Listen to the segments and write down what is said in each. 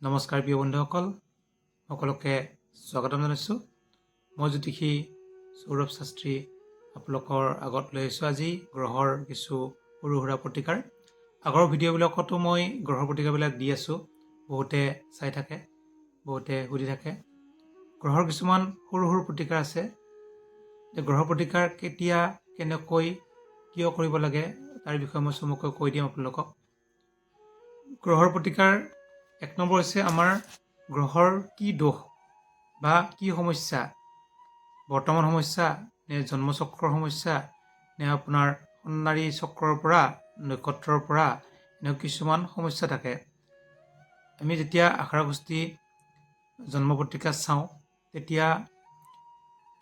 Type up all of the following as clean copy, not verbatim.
নমস্কাৰ প্ৰিয় বন্ধুসকল, সকলোকে স্বাগতম জনাইছোঁ। মই জ্যোতিষী সৌৰভ শাস্ত্ৰী আপোনালোকৰ আগত লৈ আহিছোঁ আজি গ্ৰহৰ কিছু সৰু সুৰা প্ৰতিকাৰ। আগৰ ভিডিঅ'বিলাকতো মই গ্ৰহৰ প্ৰতিকাৰবিলাক দি আছোঁ, বহুতে চাই থাকে, বহুতে সুধি থাকে। গ্ৰহৰ কিছুমান সৰু সৰু প্ৰতিকাৰ আছে। গ্ৰহৰ প্ৰতিকাৰ কেতিয়া, কেনেকৈ, কিয় কৰিব লাগে তাৰ বিষয়ে মই চমুকৈ কৈ দিম আপোনালোকক। গ্ৰহৰ প্ৰতিকাৰ 1 নম্বৰ হৈছে আমাৰ গ্ৰহৰ কি দোষ বা কি সমস্যা, বৰ্তমান সমস্যা নে জন্মচক্ৰৰ সমস্যা নে আপোনাৰ সন্নাৰী চক্ৰৰ পৰা নক্ষত্ৰৰ পৰা এনে কিছুমান সমস্যা থাকে। আমি যেতিয়া আখৰা গোষ্ঠী জন্ম পত্ৰিকা চাওঁ তেতিয়া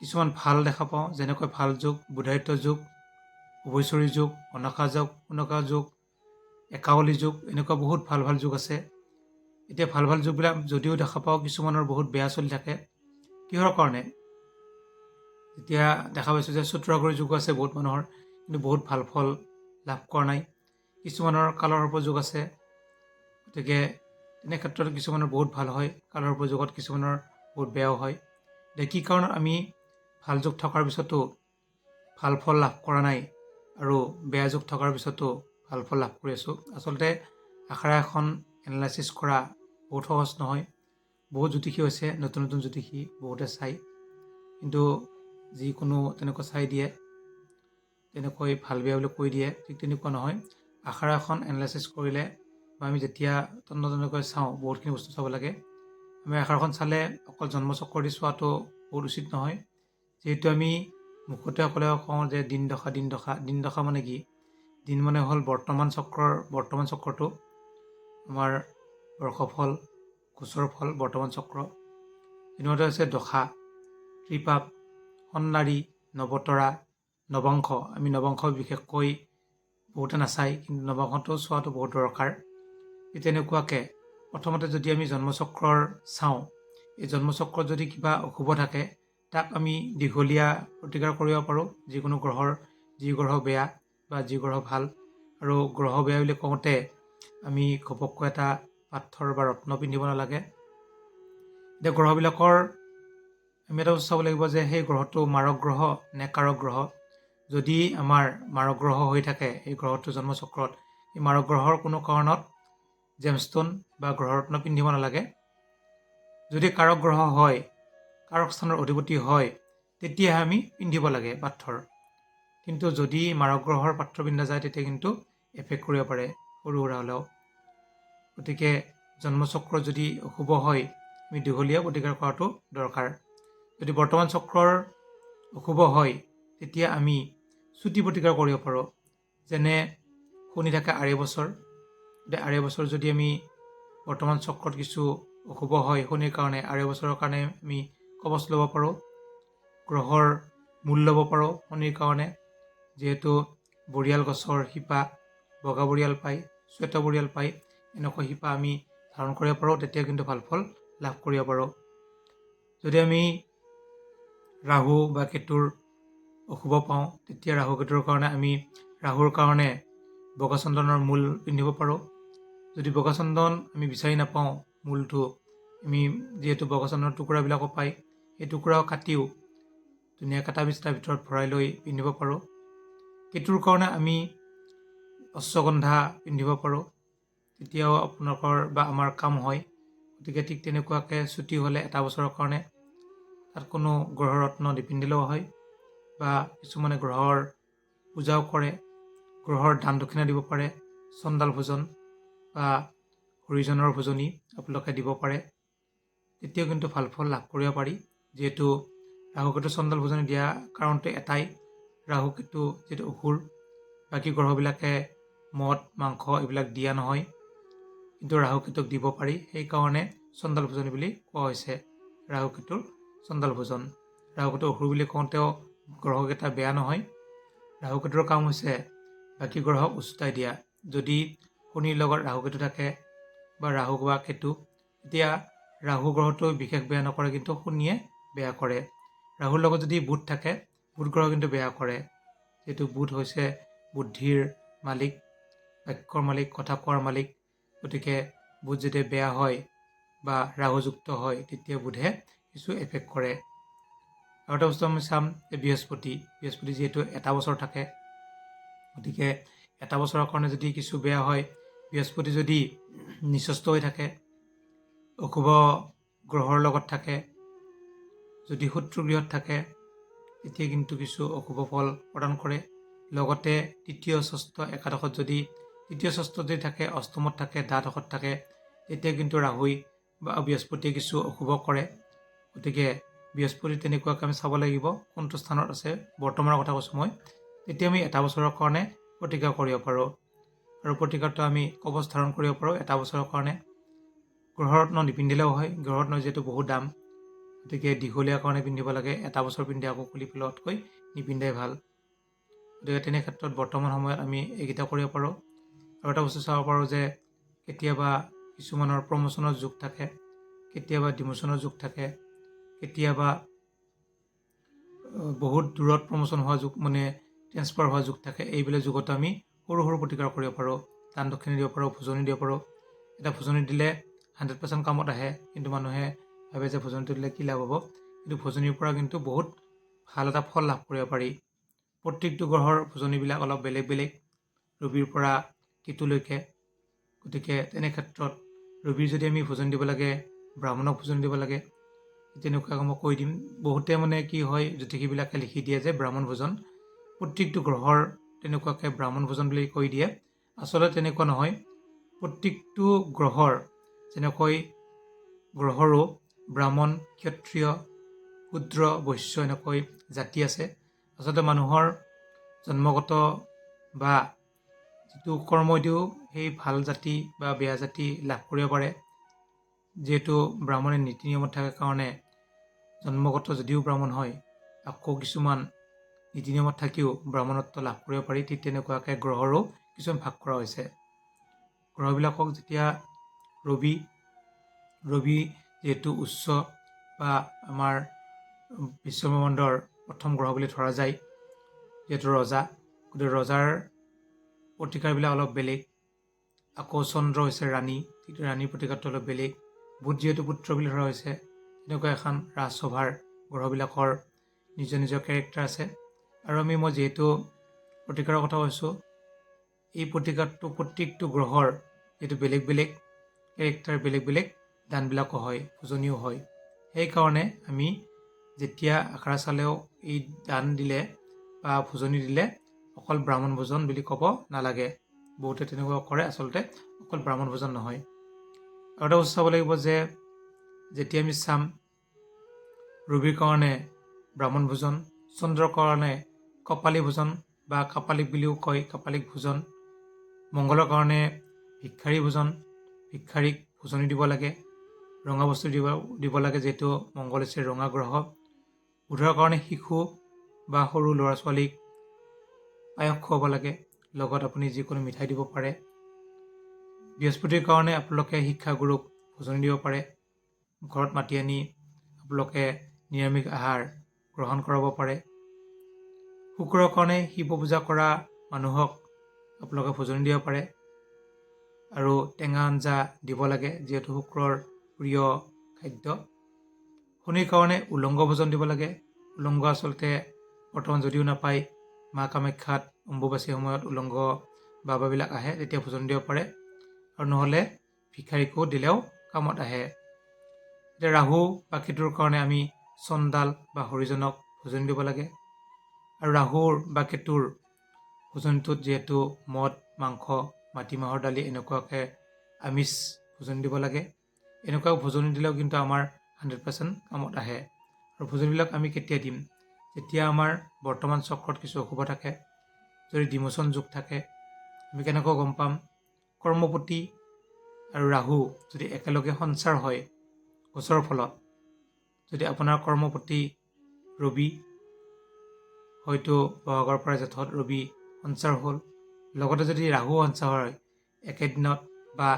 কিছুমান ভাল দেখা পাওঁ, যেনেকৈ ভাল যুগ, বুধায়িত্ব যুগ, উভয়চৰী যুগ, অনাশা যুগ, সুনকা যুগ, একাৱলী যুগ, এনেকুৱা বহুত ভাল ভাল যুগ আছে। এতিয়া ভাল ভাল যুগবিলাক যদিও দেখা পাওঁ কিছুমানৰ বহুত বেয়া চলি থাকে। কিহৰ কাৰণে? এতিয়া দেখা পাইছোঁ যে চতুৰাগৰি যুগ আছে বহুত মানুহৰ, কিন্তু বহুত ভাল ফল লাভ কৰা নাই। কিছুমানৰ কালসৰ্প যুগ আছে, গতিকে তেনে ক্ষেত্ৰত কিছুমানৰ বহুত ভাল হয়, কালসৰ্প যুগত কিছুমানৰ বহুত বেয়াও হয়। এতিয়া কি কাৰণত আমি ভাল যুগ থকাৰ পিছতো ভাল ফল লাভ কৰা নাই আৰু বেয়া যুগ থকাৰ পিছতো ভাল ফল লাভ কৰি আছোঁ? আচলতে আখৰা এখন এনালাইচিছ কৰা বহুত সহজ নহয়। বহুত জ্যোতিষী হৈছে, নতুন নতুন জ্যোতিষী, বহুতে চাই, কিন্তু যিকোনো তেনেকৈ চাই দিয়ে, তেনেকৈ ভাল বেয়া বুলি কৈ দিয়ে, ঠিক তেনেকুৱা নহয়। আখৰা এখন এনালাইচিছ কৰিলে বা আমি যেতিয়া তন্নতন্নকৈ চাওঁ, বহুতখিনি বস্তু চাব লাগে। আমি আখৰাখন চালে অকল জন্মচক্ৰ দি চোৱাটো বহুত উচিত নহয়। যিহেতু আমি মুখতে অকলে কওঁ যে দিন দশা, দিন দশা, দিন দশা মানে কি? দিন মানে হ'ল বৰ্তমান চক্ৰটো, আমাৰ বৰ্ষফল, গোচৰ ফল, বৰ্তমান চক্ৰ। তেনেকুৱাতে হৈছে দশা, ত্ৰিপাপ, সন্নাৰী, নৱতৰা, নৱাংশ। আমি নৱাংশ বিশেষকৈ বহুতে নাচায়, কিন্তু নৱাংশটো চোৱাটো বহুত দৰকাৰ। তেনেকুৱাকৈ প্ৰথমতে যদি আমি জন্মচক্ৰৰ চাওঁ, এই জন্মচক্ৰত যদি কিবা অশুভ থাকে তাক আমি দীঘলীয়া প্ৰতিকাৰ কৰিব পাৰোঁ। যিকোনো গ্ৰহৰ, যি গ্ৰহ বেয়া বা যি গ্ৰহ ভাল। আৰু গ্ৰহ বেয়া বুলি কওঁতে আমি ঘপককৈ এটা পাথৰ বা ৰত্ন পিন্ধিব নালাগে। এতিয়া গ্ৰহবিলাকৰ আমি এটা বস্তু চাব লাগিব যে সেই গ্ৰহটো মাৰক গ্ৰহ নে কাৰক গ্ৰহ। যদি আমাৰ মাৰক গ্ৰহ হৈ থাকে এই গ্ৰহটো জন্মচক্ৰত, এই মাৰক গ্ৰহৰ কোনো কাৰণত জেমষ্ট'ন বা গ্ৰহৰত্ন পিন্ধিব নালাগে। যদি কাৰক গ্ৰহ হয়, কাৰক স্থানৰ অধিপতি হয়, তেতিয়াহে আমি পিন্ধিব লাগে পাথৰ। কিন্তু যদি মাৰক গ্ৰহৰ পাত্ৰ পিন্ধা যায় তেতিয়া কিন্তু এফেক্ট কৰিব পাৰে, সৰু সুৰা হ'লেও। গতিকে জন্মচক্ৰ যদি অশুভ হয়, আমি দীঘলীয়া প্ৰতিকাৰ কৰাটো দৰকাৰ। যদি বৰ্তমান চক্ৰৰ অশুভ হয়, তেতিয়া আমি চুটি প্ৰতিকাৰ কৰিব পাৰোঁ। যেনে শনি থাকে 2.5 বছৰ, গতিকে 2.5 বছৰ যদি আমি বৰ্তমান চক্ৰত কিছু অশুভ হয় শনিৰ কাৰণে, 2.5 বছৰৰ কাৰণে আমি কবচ ল'ব পাৰোঁ। গ্ৰহৰ মূল ল'ব পাৰোঁ শনিৰ কাৰণে, যিহেতু বৰিয়াল গছৰ শিপা, বগা বৰিয়াল পায়, শ্বেত বৰিয়াল পায়, এনেকুৱা শিপা আমি ধাৰণ কৰিব পাৰোঁ, তেতিয়া কিন্তু ভাল ফল লাভ কৰিব পাৰোঁ। যদি আমি ৰাহু বা কেতুৰ অশুভ পাওঁ, তেতিয়া ৰাহু কেতুৰ কাৰণে আমি ৰাহুৰ কাৰণে বগা চন্দনৰ মূল পিন্ধিব পাৰোঁ। যদি বগা চন্দন আমি বিচাৰি নাপাওঁ মূলটো, আমি যিহেতু বগা চন্দনৰ টুকুৰাবিলাকো পায়, সেই টুকুৰাও কাটিও ধুনীয়াকৈ এটা বিস্তাৰ ভিতৰত ভৰাই লৈ পিন্ধিব পাৰোঁ। কেতুৰ কাৰণে আমি অশ্বগন্ধা পিন্ধিব পাৰোঁ, তেতিয়াও আপোনালোকৰ বা আমাৰ কাম হয়। গতিকে ঠিক তেনেকুৱাকৈ ছুটি হ'লে 1 বছৰৰ কাৰণে তাত কোনো গ্ৰহৰ ৰত্ন নিপিন্ধিলেও হয়। বা কিছুমানে গ্ৰহৰ পূজাও কৰে, গ্ৰহৰ দান দক্ষিণা দিব পাৰে, চণ্ডাল ভোজন বা হৰিজনৰ ভোজনী আপোনালোকে দিব পাৰে, তেতিয়াও কিন্তু ভাল ফল লাভ কৰিব পাৰি। যিহেতু ৰাহু কেতু চণ্ডাল ভোজনী দিয়া কাৰণটো এটাই, ৰাহু কেতু যিহেতু অসুৰ, বাকী গ্ৰহবিলাকে মদ মাংস এইবিলাক দিয়া নহয়, কিন্তু ৰাহু কেতুক দিব পাৰি, সেইকাৰণে চণ্ডাল ভোজনী বুলি কোৱা হৈছে। ৰাহু কেতুৰ চণ্ডাল ভোজন, ৰাহু কেতু অসুৰ বুলি কওঁতেও গ্ৰহকেইটা বেয়া নহয়। ৰাহু কেতুৰ কাম হৈছে বাকী গ্ৰহক উচতাই দিয়া। যদি শনিৰ লগত ৰাহু কেতু থাকে বা ৰাহু বা কেতু, তেতিয়া ৰাহু গ্ৰহটো বিশেষ বেয়া নকৰে, কিন্তু শনিয়ে বেয়া কৰে। ৰাহুৰ লগত যদি বুধ থাকে, বুধ গ্ৰহ কিন্তু বেয়া কৰে। যিহেতু বুধ হৈছে বুদ্ধিৰ মালিক, বাক্যৰ মালিক, কথা কোৱাৰ মালিক, গতিকে বুধ যেতিয়া বেয়া হয় বা ৰাহুযুক্ত হয় তেতিয়া বোধে কিছু এফেক্ট কৰে। আৰু এটা বস্তু আমি চাম যে বৃহস্পতি যিহেতু এটা বছৰ থাকে, গতিকে এটা বছৰৰ কাৰণে যদি কিছু বেয়া হয়, বৃহস্পতি যদি নিচস্থ হৈ থাকে, অশুভ গ্ৰহৰ লগত থাকে, যদি শত্ৰু গৃহত থাকে, তেতিয়া কিন্তু কিছু অশুভ ফল প্ৰদান কৰে। লগতে তৃতীয় ষষ্ঠ একাদশত যদি থাকে, অষ্টমত থাকে, দ্বাদশত থাকে, তেতিয়া কিন্তু ৰাহুই বা বৃহস্পতিয়ে কিছু অশুভ কৰে। গতিকে বৃহস্পতি তেনেকুৱাকৈ আমি চাব লাগিব কোনটো স্থানত আছে, বৰ্তমানৰ কথা কৈছোঁ মই। তেতিয়া আমি এটা বছৰৰ কাৰণে প্ৰতিকাৰ কৰিব পাৰোঁ। আৰু প্ৰতিকাৰটো আমি কবচ ধাৰণ কৰিব পাৰোঁ এটা বছৰৰ কাৰণে। গ্ৰহৰত্ন নিপিন্ধিলেও হয়, গ্ৰহৰত্ন যিহেতু বহুত দাম, গতিকে দীঘলীয়া কাৰণে পিন্ধিব লাগে। এটা বছৰ পিন্ধি আকৌ খুলি পেলোৱাতকৈ নিপিন্ধাই ভাল। গতিকে তেনে ক্ষেত্ৰত বৰ্তমান সময়ত আমি এইকেইটা কৰিব পাৰোঁ। আৰু এটা বস্তু চাব পাৰোঁ যে কেতিয়াবা কিছুমানৰ প্ৰমোচনৰ যুগ থাকে, কেতিয়াবা ডিমোচনৰ যুগ থাকে, কেতিয়াবা বহুত দূৰত প্ৰমোচন হোৱা যুগ মানে ট্ৰেন্সফাৰ হোৱা যুগ থাকে। এইবিলাক যুগতো আমি সৰু সৰু প্ৰতিকাৰ কৰিব পাৰোঁ। দান দক্ষিণা দিব পাৰোঁ, ভোজনি দিব পাৰোঁ। এটা ভোজনি দিলে 100% কামত আহে, কিন্তু মানুহে ভাবে যে ভোজনিটো দিলে কি লাভ হ'ব, কিন্তু ভোজনিৰ পৰা কিন্তু বহুত ভাল এটা ফল লাভ কৰিব পাৰি। প্ৰত্যেকটো গ্ৰহৰ ভোজনিবিলাক অলপ বেলেগ বেলেগ, ৰবিৰ পৰা কেতুলৈকে। গতিকে তেনে ক্ষেত্ৰত ৰবিৰ যদি আমি ভোজন দিব লাগে, ব্ৰাহ্মণক ভোজন দিব লাগে, তেনেকুৱাকৈ মই কৈ দিম। বহুতে মানে কি হয়, জ্যোতিষীবিলাকে লিখি দিয়ে যে ব্ৰাহ্মণ ভোজন, প্ৰত্যেকটো গ্ৰহৰ তেনেকুৱাকৈ ব্ৰাহ্মণ ভোজন বুলি কৈ দিয়ে। আচলতে তেনেকুৱা নহয়। প্ৰত্যেকটো গ্ৰহৰ যেনেকৈ গ্ৰহৰো ব্ৰাহ্মণ, ক্ষত্ৰিয়, শূদ্ৰ, বৈশ্য এনেকৈ জাতি আছে। আচলতে মানুহৰ জন্মগত বা যিটো কৰ্মইদিও সেই ভাল জাতি বা বেয়া জাতি লাভ কৰিব পাৰে। যিহেতু ব্ৰাহ্মণে নীতি নিয়মত থাকে কাৰণে জন্মগত যদিও ব্ৰাহ্মণ হয়, আকৌ কিছুমান নীতি নিয়মত থাকিও ব্ৰাহ্মণত্ব লাভ কৰিব পাৰি। ঠিক তেনেকুৱাকৈ গ্ৰহৰো কিছুমান ভাগ কৰা হৈছে। গ্ৰহবিলাকক যেতিয়া ৰবি যিহেতু উচ্চ বা আমাৰ বিশ্বব্ৰহ্মাণ্ডৰ প্ৰথম গ্ৰহ বুলি ধৰা যায়, যিহেতু ৰজা, গতিকে ৰজাৰ প্ৰতিকাৰবিলাক অলপ বেলেগ। আকৌ চন্দ্ৰ হৈছে ৰাণী, ৰাণীৰ প্ৰতিকাৰটো অলপ বেলেগ। বুধ যিহেতু পুত্ৰ বুলি ধৰা হৈছে, তেনেকুৱা এখন ৰাজসভাৰ গ্ৰহবিলাকৰ নিজৰ নিজৰ কেৰেক্টাৰ আছে। আৰু মই যিহেতু প্ৰতিকাৰৰ কথা কৈছোঁ, এই প্ৰতিকাৰটো প্ৰত্যেকটো গ্ৰহৰ যিহেতু বেলেগ বেলেগ কেৰেক্টাৰ, বেলেগ বেলেগ দানবিলাকো হয়, ভোজনীও হয়। সেইকাৰণে আমি যেতিয়া আখৰা চালেও এই দান দিলে বা ভোজনি দিলে অকল ব্ৰাহ্মণ ভোজন বুলি ক'ব নালাগে। বহুতে তেনেকুৱা কৰে, আচলতে অকল ব্ৰাহ্মণ ভোজন নহয়। আৰু এটা বস্তু চাব লাগিব যে যেতিয়া আমি চাম ৰবিৰ কাৰণে ব্ৰাহ্মণ ভোজন, চন্দ্ৰৰ কাৰণে কপালী ভোজন বা কাপালিক বুলিও কয়, কাপালিক ভোজন, মংগলৰ কাৰণে ভিক্ষাৰী ভোজন, ভিক্ষাৰীক ভোজনি দিব লাগে, ৰঙা বস্তু দিব লাগে, যিহেতু মংগল হৈছে ৰঙা গ্ৰহ। বুধৰ কাৰণে শিশু বা সৰু ল'ৰা ছোৱালীক পায়স খুৱাব লাগে, লগত আপুনি যিকোনো মিঠাই দিব পাৰে। বৃহস্পতিৰ কাৰণে আপোনালোকে শিক্ষাগুৰুক ভোজনি দিব পাৰে, ঘৰত মাতি আনি আপোনালোকে নিৰামিষ আহাৰ গ্ৰহণ কৰাব পাৰে। শুক্ৰৰ কাৰণে শিৱ পূজা কৰা মানুহক আপোনালোকে ভোজনি দিব পাৰে আৰু টেঙা আঞ্জা দিব লাগে, যিহেতু শুক্ৰৰ প্ৰিয় খাদ্য। শনিৰ কাৰণে উলংগ ভোজন দিব লাগে। উলংগ আচলতে বৰ্তমান যদিও নাপায়, মা কামাখ্যাত অম্বুবাচীৰ সময়ত উলংগ বাবাবিলাক আহে, তেতিয়া ভোজন দিব পাৰে। আৰু নহ'লে ভিক্ষাৰীকো দিলেও কামত আহে। এতিয়া ৰাহু বা কেতুৰ কাৰণে আমি চন্দাল বা হৰিজনক ভোজন দিব লাগে। আৰু ৰাহুৰ বা কেতুৰ ভোজনটোত যিহেতু মদ, মাংস, মাটিমাহৰ দালি এনেকুৱাকৈ আমিষ ভোজন দিব লাগে। এনেকুৱা ভোজনি দিলেও কিন্তু আমাৰ 100% কামত আহে। আৰু ভোজনবিলাক আমি কেতিয়া দিম? যেতিয়া আমাৰ বৰ্তমান চক্ৰত কিছু অশুভ থাকে, যদি ডিমোচন যুগ থাকে। আমি কেনেকৈ গম পাম? কৰ্মপতি আৰু ৰাহু যদি একেলগে সঞ্চাৰ হয় গোচৰৰ ফলত, যদি আপোনাৰ কৰ্মপতি ৰবি হয়তো বহাগৰ পৰা জেঠত ৰবি সঞ্চাৰ হ'ল, লগতে যদি ৰাহু সঞ্চাৰ হয় একেদিনত বা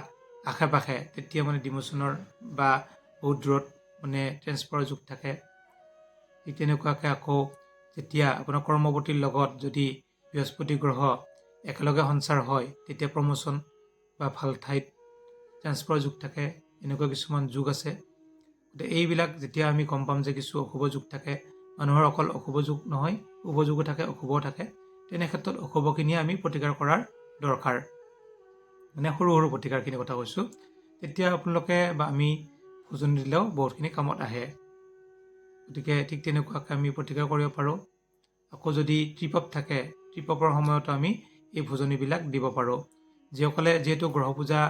আশে পাশে, তেতিয়া মানে ডিমোচনৰ বা বহুত দূৰত মানে ট্ৰেন্সফাৰৰ যুগ থাকে। ঠিক তেনেকুৱাকৈ আকৌ যেতিয়া আপোনাৰ কৰ্মপতিৰ লগত যদি বৃহস্পতি গ্ৰহ একেলগে সঞ্চাৰ হয়, তেতিয়া প্ৰমোচন বা ভাল ঠাইত ট্ৰেন্সফাৰৰ যুগ থাকে। এনেকুৱা কিছুমান যোগ আছে। গতিকে এইবিলাক যেতিয়া আমি গম পাম যে কিছু অশুভ যোগ থাকে, মানুহৰ অকল অশুভ যোগ নহয়, শুভ যোগো থাকে, অশুভও থাকে, তেনে ক্ষেত্ৰত অশুভখিনি আমি প্ৰতিকাৰ কৰাৰ দৰকাৰ। মানে সৰু সৰু প্ৰতিকাৰখিনি কথা কৈছোঁ। তেতিয়া আপোনালোকে বা আমি ভোজনি দিলেও বহুতখিনি কামত আহে। গতিকে ঠিক তেনেকুৱাকৈ আমি প্ৰতিকাৰ কৰিব পাৰোঁ। আকৌ যদি ট্ৰিপঅপ থাকে, ট্ৰিপঅপৰ সময়তো আমি এই ভোজনিবিলাক দিব পাৰোঁ। যিহেতু গ্ৰহ পূজা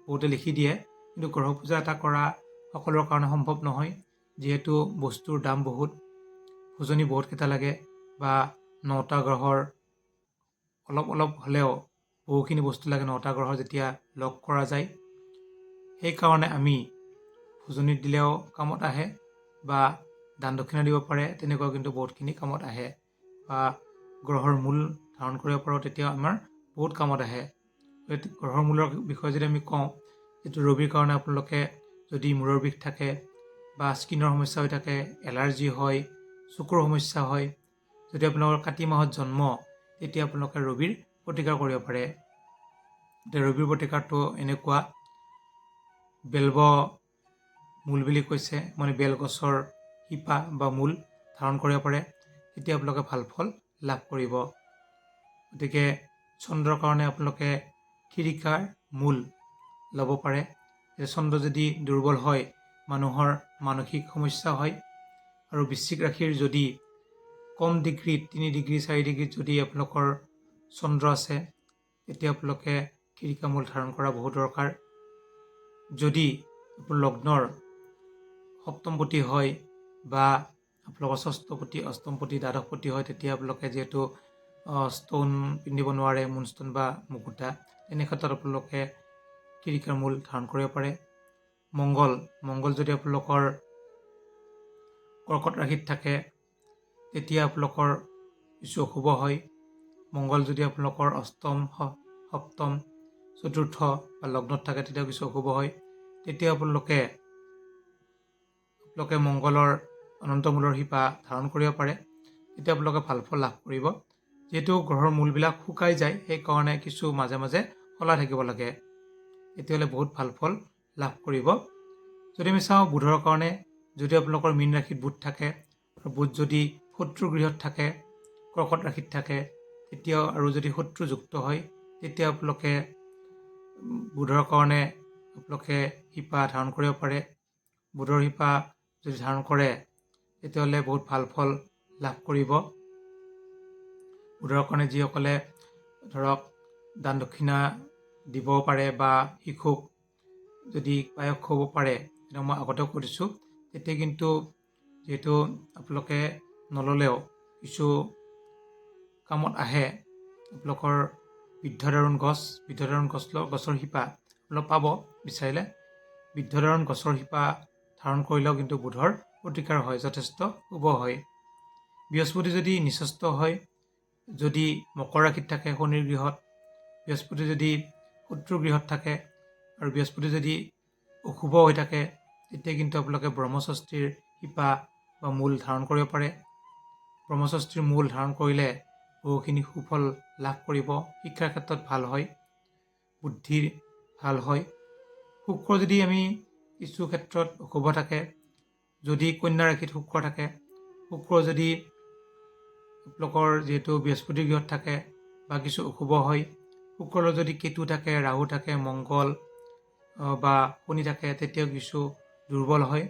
বহুতে লিখি দিয়ে, কিন্তু গ্ৰহ পূজা এটা কৰা সকলোৰে কাৰণে সম্ভৱ নহয়। যিহেতু বস্তুৰ দাম বহুত, ভোজনি বহুতকেইটা লাগে, বা 9টা গ্ৰহৰ অলপ হ'লেও বহুখিনি বস্তু লাগে 9টা গ্ৰহৰ যেতিয়া লগ কৰা যায়। সেইকাৰণে আমি ভোজনিত দিলেও কামত আহে, বা দান দক্ষিণা দিব পাৰে, তেনেকুৱা কিন্তু বহুতখিনি কামত আহে, বা গ্ৰহৰ মূল ধাৰণ কৰিব পাৰোঁ, তেতিয়াও আমাৰ বহুত কামত আহে। গ্ৰহৰ মূলৰ বিষয়ে যদি আমি কওঁ, যিটো ৰবিৰ কাৰণে আপোনালোকে যদি মূৰৰ বিষ থাকে, বা স্কিনৰ সমস্যা হৈ থাকে, এলাৰ্জি হয়, চকুৰ সমস্যা হয়, যদি আপোনালোকৰ কাতি মাহত জন্ম, তেতিয়া আপোনালোকে ৰবিৰ প্ৰতিকাৰ কৰিব পাৰে। ৰবিৰ প্ৰতিকাৰটো এনেকুৱা, বেলব মূল বুলি কৈছে, মানে বেলগছৰ শিপা বা মূল ধাৰণ কৰিব পাৰে, তেতিয়া আপোনালোকে ভাল ফল লাভ কৰিব। গতিকে চন্দ্ৰৰ কাৰণে আপোনালোকে খিৰিকাৰ মূল ল'ব পাৰে। চন্দ্ৰ যদি দুৰ্বল হয়, মানুহৰ মানসিক সমস্যা হয়। আৰু বৃশ্চিক ৰাশিৰ যদি কম ডিগ্ৰীত 3 ডিগ্ৰী 4 ডিগ্ৰীত যদি আপোনালোকৰ চন্দ্ৰ আছে, তেতিয়া আপোনালোকে খিৰিকা মূল ধাৰণ কৰা বহুত দৰকাৰ। যদি লগ্নৰ সপ্তমপতি হয়, বা আপোনালোকৰ ষষ্ঠপতি, অষ্টমপতি, দ্বাদশপতি হয়, তেতিয়া আপোনালোকে যিহেতু ষ্ট'ন পিন্ধিব নোৱাৰে, মুনষ্ট'ন বা মুকুতা, তেনে ক্ষেত্ৰত আপোনালোকে খিৰিকাৰ মূল ধাৰণ কৰিব পাৰে। মংগল যদি আপোনালোকৰ কৰ্কট ৰাশিত থাকে, তেতিয়া আপোনালোকৰ কিছু অশুভ হয়। মংগল যদি আপোনালোকৰ অষ্টম, সপ্তম, চতুৰ্থ বা লগ্নত থাকে, তেতিয়াও কিছু অশুভ হয়। তেতিয়া আপোনালোকে মংগলৰ অনন্তমূলৰ শিপা ধাৰণ কৰিব পাৰে, তেতিয়া আপোনালোকে ভাল ফল লাভ কৰিব। যিহেতু গ্ৰহৰ মূলবিলাক শুকাই যায়, সেইকাৰণে কিছু মাজে মাজে সলাই থাকিব লাগে, তেতিয়াহ'লে বহুত ভাল ফল লাভ কৰিব। যদি আমি চাওঁ বুধৰ কাৰণে, যদি আপোনালোকৰ মীন ৰাশিত বুধ থাকে, আৰু বুধ যদি শত্ৰু গৃহত থাকে, কৰ্কট ৰাশিত থাকে, তেতিয়াও, আৰু যদি শত্ৰুযুক্ত হয়, তেতিয়া আপোনালোকে বুধৰ কাৰণে আপোনালোকে শিপা ধাৰণ কৰিব পাৰে। বুধৰ শিপা যদি ধাৰণ কৰে, তেতিয়াহ'লে বহুত ভাল ফল লাভ কৰিব। বুধৰ কাৰণে যিসকলে ধৰক দান দক্ষিণা দিব পাৰে, বা শিশুক যদি পায়স খুৱাব পাৰে, তেতিয়া মই আগতেও কৈ দিছোঁ, তেতিয়া কিন্তু যিহেতু আপোনালোকে নল'লেও কিছু কামত আহে। আপোনালোকৰ বৃদ্ধদাৰুণ গছৰ শিপা আপোনালোক পাব বিচাৰিলে। বৃদ্ধদাৰুণ গছৰ শিপা ধাৰণ কৰিলেও কিন্তু বুধৰ প্ৰতিকাৰ হয়, যথেষ্ট শুভ হয়। বৃহস্পতি যদি নিচস্ত হয়, যদি মকৰ ৰাশিত থাকে, শনিৰ গৃহত, বৃহস্পতি যদি শত্ৰু গৃহত থাকে, আৰু বৃহস্পতি যদি অশুভ হৈ থাকে, তেতিয়া কিন্তু আপোনালোকে ব্ৰহ্মষষ্ঠীৰ শিপা বা মূল ধাৰণ কৰিব পাৰে। ব্ৰহ্মষষ্ঠীৰ মূল ধাৰণ কৰিলে বহুখিনি সুফল লাভ কৰিব। শিক্ষাৰ ক্ষেত্ৰত ভাল হয়, বুদ্ধিৰ ভাল হয়। শুক্ৰ যদি আমি কিছু ক্ষেত্ৰত অশুভ থাকে, যদি কন্যা ৰাশিত শুক্ৰ থাকে, শুক্ৰ যদি আপোনালোকৰ যিহেতু বৃহস্পতিৰ গৃহত থাকে, বা কিছু অশুভ হয়। শুক্ৰৰ যদি কেতু থাকে, ৰাহু থাকে, মংগল বা শনি থাকে, তেতিয়াও কিছু দুৰ্বল হয়।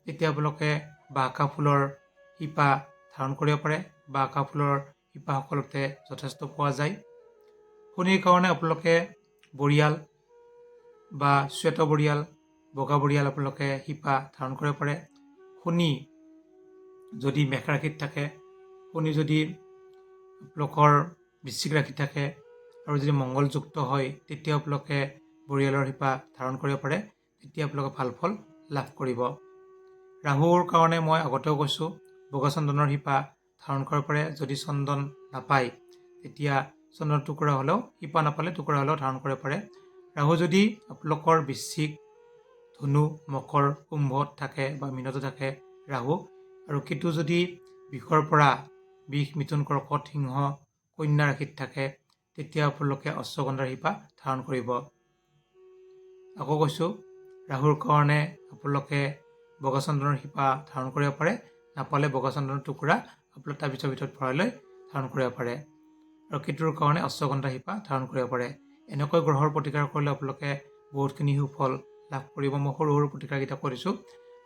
তেতিয়া আপোনালোকে বাকা ফুলৰ শিপা ধাৰণ কৰিব পাৰে। বাকা ফুলৰ শিপা সকলোতে যথেষ্ট পোৱা যায়। শনিৰ কাৰণে আপোনালোকে বৰিয়াল বা শ্বেত বৰিয়াল, বগা বৰিয়াল আপোনালোকে শিপা ধাৰণ কৰিব পাৰে। শনি যদি মেষ ৰাশিত থাকে, শনি যদি আপোনালোকৰ বৃশ্চিক ৰাশিত থাকে, আৰু যদি মংগলযুক্ত হয়, তেতিয়া আপোনালোকে বৰিয়ালৰ শিপা ধাৰণ কৰিব পাৰে, তেতিয়া আপোনালোকে ভাল ফল লাভ কৰিব। ৰাহুৰ কাৰণে মই আগতেও কৈছোঁ, বগা চন্দনৰ শিপা ধাৰণ কৰিব পাৰে। যদি চন্দন নাপায়, তেতিয়া চন্দনৰ টুকুৰা হ'লেও, শিপা নাপালে টুকুৰা হ'লেও ধাৰণ কৰিব পাৰে। ৰাহু যদি আপোনালোকৰ বৃশ্চিক, ধনু, মকৰ, কুম্ভত থাকে, বা মীনতো থাকে ৰাহু, আৰু কেতু যদি বিষৰ পৰা বিষ, মিথুন, কৰ্কট, সিংহ, কন্যা ৰাশিত থাকে, তেতিয়া আপোনালোকে অশ্বগন্ধাৰ শিপা ধাৰণ কৰিব। আকৌ কৈছোঁ, ৰাহুৰ কাৰণে আপোনালোকে বগা চন্দনৰ শিপা ধাৰণ কৰিব পাৰে, নাপালে বগা চন্দনৰ টুকুৰা আপোনালোকে তাবিজৰ ভিতৰত ভৰাই লৈ ধাৰণ কৰিব পাৰে। আৰু কেতুৰ কাৰণে অশ্বগন্ধা শিপা ধাৰণ কৰিব পাৰে। এনেকৈ গ্ৰহৰ প্ৰতিকাৰ কৰিলে আপোনালোকে বহুতখিনি সুফল লাভ কৰিব। মই সৰু সৰু প্ৰতিকাৰকেইটা কৈ দিছোঁ।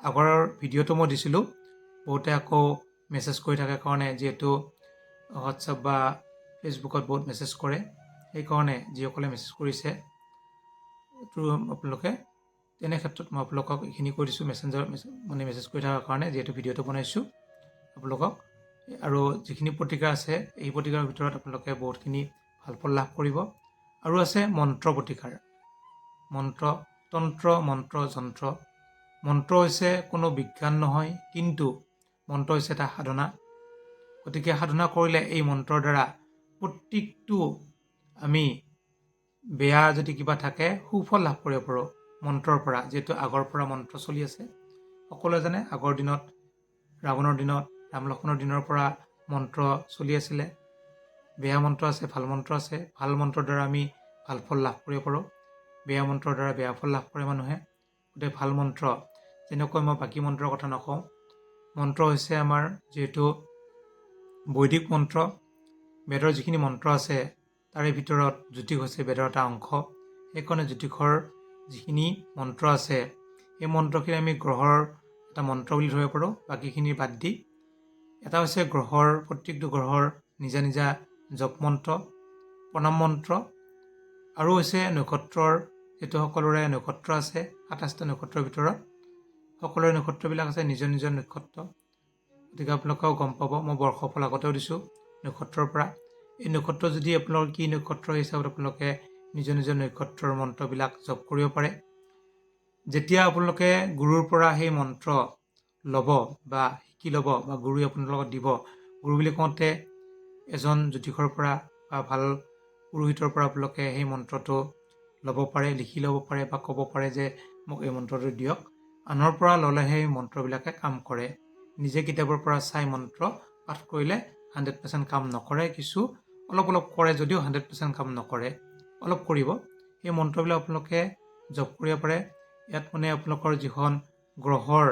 আগৰ ভিডিঅ'টো মই দিছিলোঁ, বহুতে আকৌ মেছেজ কৰি থাকে কাৰণে, যিহেতু হোৱাটছআপ বা ফেচবুকত বহুত মেছেজ কৰে, সেইকাৰণে যিসকলে মেছেজ কৰিছে আপোনালোকে তেনে ক্ষেত্ৰত মই আপোনালোকক এইখিনি কৈ দিছোঁ, মেছেজ কৰি থকাৰ কাৰণে, যিহেতু ভিডিঅ'টো বনাইছোঁ আপোনালোকক। আৰু যিখিনি প্ৰতিকাৰ আছে এই প্ৰতিকাৰৰ ভিতৰত আপোনালোকে বহুতখিনি ভাল ফল লাভ কৰিব। আৰু আছে মন্ত্ৰ প্ৰতিকাৰ। তন্ত্ৰ, মন্ত্ৰ, যন্ত্ৰ। মন্ত্ৰ হৈছে কোনো বিজ্ঞান নহয়, কিন্তু মন্ত্ৰ হৈছে এটা সাধনা। গতিকে সাধনা কৰিলে এই মন্ত্ৰৰ দ্বাৰা প্ৰত্যেকটো আমি বেয়া যদি কিবা থাকে সুফল লাভ কৰিব পাৰোঁ মন্ত্ৰৰ পৰা, যিহেতু আগৰ পৰা মন্ত্ৰ চলি আছে। সকলোৱে জানে আগৰ দিনত, ৰাৱণৰ দিনত, ৰাম লক্ষ্মণৰ দিনৰ পৰা মন্ত্ৰ চলি আছিলে। বেয়া মন্ত্ৰ আছে, ভাল মন্ত্ৰ আছে। ভাল মন্ত্ৰৰ দ্বাৰা আমি ভাল ফল লাভ কৰিব পাৰোঁ, বেয়া মন্ত্ৰৰ দ্বাৰা বেয়া ফল লাভ কৰে মানুহে। গতিকে ভাল মন্ত্ৰ, যেনেকৈ মই বাকী মন্ত্ৰৰ কথা নকওঁ, মন্ত্ৰ হৈছে আমাৰ যিহেতু বৈদিক মন্ত্ৰ, বেদৰ যিখিনি মন্ত্ৰ আছে তাৰে ভিতৰত জ্যোতিষ হৈছে বেদৰ এটা অংশ। সেইকাৰণে জ্যোতিষৰ যিখিনি মন্ত্ৰ আছে সেই মন্ত্ৰখিনি আমি গ্ৰহৰ এটা মন্ত্ৰ বুলি ধৰিব পাৰোঁ, বাকীখিনি বাদ দি। এটা হৈছে প্ৰত্যেকটো গ্ৰহৰ নিজা নিজা জপ মন্ত্ৰ, প্ৰণাম মন্ত্ৰ। আৰু হৈছে নক্ষত্ৰৰ, যিহেতু সকলোৰে নক্ষত্ৰ আছে, ২৭টা নক্ষত্ৰৰ ভিতৰত সকলোৰে নক্ষত্ৰবিলাক আছে নিজৰ নিজৰ নক্ষত্ৰ। গতিকে আপোনালোকেও গম পাব, মই বৰ্ষফল আগতেও দিছোঁ নক্ষত্ৰৰ পৰা। এই নক্ষত্ৰ যদি আপোনালোকৰ কি নক্ষত্ৰ হিচাপত আপোনালোকে নিজৰ নিজৰ নক্ষত্ৰৰ মন্ত্ৰবিলাক জপ কৰিব পাৰে। যেতিয়া আপোনালোকে গুৰুৰ পৰা সেই মন্ত্ৰ ল'ব বা শিকি ল'ব, বা গুৰুৱে আপোনালোকক দিব, গুৰু বুলি কওঁতে এজন জ্যোতিষৰ পৰা বা ভাল পুৰোহিতৰ পৰা আপোনালোকে সেই মন্ত্ৰটো ল'ব পাৰে, লিখি ল'ব পাৰে বা ক'ব পাৰে যে মোক এই মন্ত্ৰটো দিয়ক। আনৰ পৰা ল'লেহে সেই মন্ত্ৰবিলাকে কাম কৰে। নিজে কিতাপৰ পৰা চাই মন্ত্ৰ পাঠ কৰিলে 100% কাম নকৰে। কিছু অলপ কৰে যদিও 100% কাম নকৰে, অলপ কৰিব। সেই মন্ত্ৰবিলাক আপোনালোকে জপ কৰিব পাৰে। ইয়াত মানে আপোনালোকৰ যিখন গ্ৰহৰ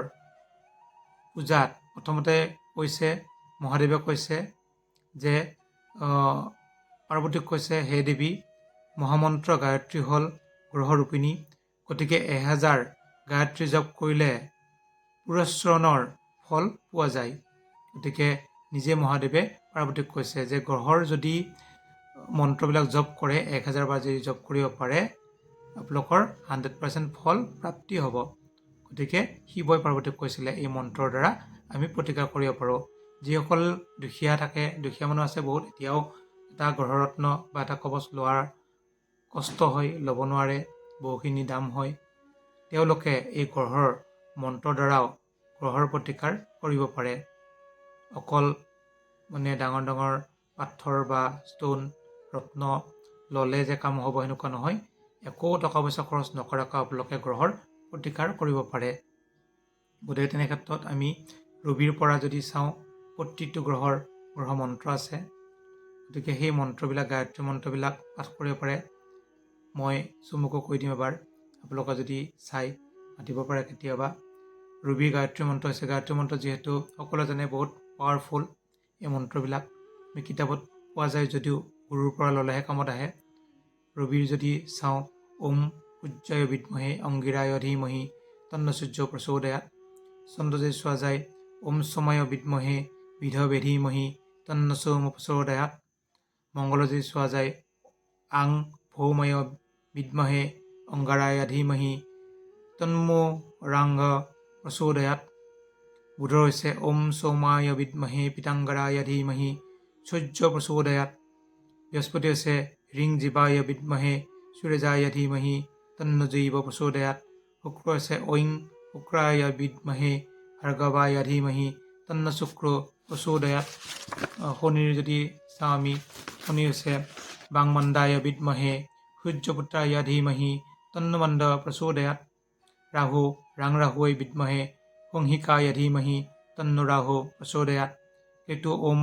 পূজাত প্ৰথমতে কৈছে, মহাদেৱে কৈছে যে পাৰ্বতীক কৈছে, হে দেৱী, মহামন্ত্ৰ গায়ত্ৰী হ'ল গ্ৰহৰূপিণী। গতিকে 1000 গায়ত্ৰী জপ কৰিলে পুৰস্চৰণৰ ফল পোৱা যায়। গতিকে নিজে মহাদেৱে পাৰ্বতীক কৈছে যে গ্ৰহৰ যদি মন্ত্ৰবিলাক জপ কৰে, 1000 বাৰ যদি জপ কৰিব পাৰে, আপোনালোকৰ 100% ফল প্ৰাপ্তি হ'ব। গতিকে শিৱই পাৰ্বতীক কৈছিলে এই মন্ত্ৰৰ দ্বাৰা আমি প্ৰতিকাৰ কৰিব পাৰোঁ। যিসকল দুখীয়া থাকে, দুখীয়া মানুহ আছে বহুত, এতিয়াও এটা গ্ৰহৰত্ন বা এটা কৱচ লোৱাৰ কষ্ট হয়, ল'ব নোৱাৰে, বহুখিনি দাম হয়, তেওঁলোকে এই গ্ৰহৰ মন্ত্ৰৰ দ্বাৰাও গ্ৰহৰ প্ৰতিকাৰ কৰিব পাৰে। অকল মানে ডাঙৰ ডাঙৰ পাথৰ বা ষ্ট'ন, ৰত্ন ল'লে যে কাম হ'ব সেনেকুৱা নহয়। একো টকা পইচা খৰচ নকৰাকৈ আপোনালোকে গ্ৰহৰ প্ৰতিকাৰ কৰিব পাৰে। গতিকে তেনে ক্ষেত্ৰত আমি ৰবিৰ পৰা যদি চাওঁ, প্ৰতিটো গ্ৰহ মন্ত্ৰ আছে। গতিকে সেই মন্ত্ৰবিলাক, গায়ত্ৰী মন্ত্ৰবিলাক পাঠ কৰিব পাৰে। মই চমুকৈ কৈ দিম এবাৰ, আপোনালোকে যদি চাই মাতিব পাৰে কেতিয়াবা। ৰবিৰ গায়ত্ৰী মন্ত্ৰ হৈছে, গায়ত্ৰী মন্ত্ৰ যিহেতু সকলোৱে জানে বহুত পাৱাৰফুল। এই মন্ত্ৰবিলাক আমি কিতাপত পোৱা যায় যদিও গুৰুৰ পৰা ল'লেহে কামত আহে। ৰবিৰ যদি চাওঁ, ওম সূৰ্যায় বিদ্মহে অংগিৰায় ধীমহি তন্ন সূৰ্য প্ৰচোদয়াৎ। চন্দ্ৰ যদি চোৱা যায়, ওম সোমায় বিদ্মহে বিধবেধীমহি তন্ন সোম প্ৰচোদয়াৎ। মংগল যদি চোৱা যায়, আং ভৌময় বিদ্মহে অংগাৰায় ধীমহি তন্মো ৰাংগ প্ৰচোদয়াৎ। বুধৰ হৈছে ওম সৌমায় বিদ্মহে পিতাংগৰায় ধীমহি সূৰ্য প্ৰচোদয়াৎ। বৃহস্পতি হৈছে ৰিং জীৱায় বিদ্মহে সূৰ্যায় ধীমহি তন্ন জৈৱ প্ৰচোদয়াৎ। শুক্ৰ হৈছে ঐং শুক্ৰায় বিদ্মহে ভাৰ্গৱায় ধীমহি তন্ন শুক্ৰ প্ৰচোদয়াৎ। শনিৰ যদি চাওঁ আমি, শনি হৈছে বাংমন্দায় বিদ্মহে সূৰ্যপুত্ৰায় ধীমহি তন্ন মন্দ প্ৰচোদয়াৎ। ৰাহু ৰাং ৰাহুৱে বিদ্মহে সংহিকায় ধীমহি তন্ন ৰাহু প্ৰচোদয়াৎ। কেতু ওম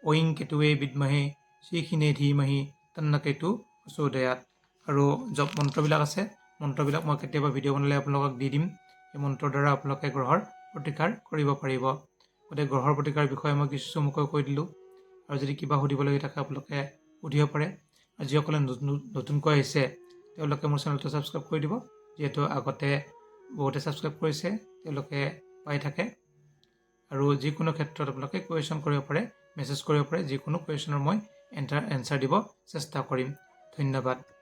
ঐং কেতুৱে বিদ্মহে শ্ৰীখিনে ধীমহি তন্ন কেতু প্ৰচোদয়াৎ। আৰু জপ মন্ত্ৰবিলাক আছে, মন্ত্ৰবিলাক মই কেতিয়াবা ভিডিঅ' বনালে আপোনালোকক দি দিম। এই মন্ত্ৰৰ দ্বাৰা আপোনালোকে গ্ৰহৰ প্ৰতিকাৰ কৰিব পাৰিব। গতিকে গ্ৰহৰ প্ৰতিকাৰ বিষয়ে মই কিছু চমুকৈ কৈ দিলোঁ। আৰু যদি কিবা সুধিবলগীয়া থাকে আপোনালোকে সুধিব পাৰে। আৰু যিসকলে নতুনকৈ আহিছে তেওঁলোকে মোৰ চেনেলটো ছাবস্ক্ৰাইব কৰি দিব। যিহেতু আগতে বহুতে ছাবস্ক্ৰাইব কৰিছে, তেওঁলোকে পাই থাকে। আৰু যিকোনো ক্ষেত্ৰত আপোনালোকে কুৱেশ্যন কৰিব পাৰে, মেছেজ কৰিব পাৰে। যিকোনো কুৱেশ্যনৰ মই এনচাৰ দিব চেষ্টা কৰিম। ধন্যবাদ।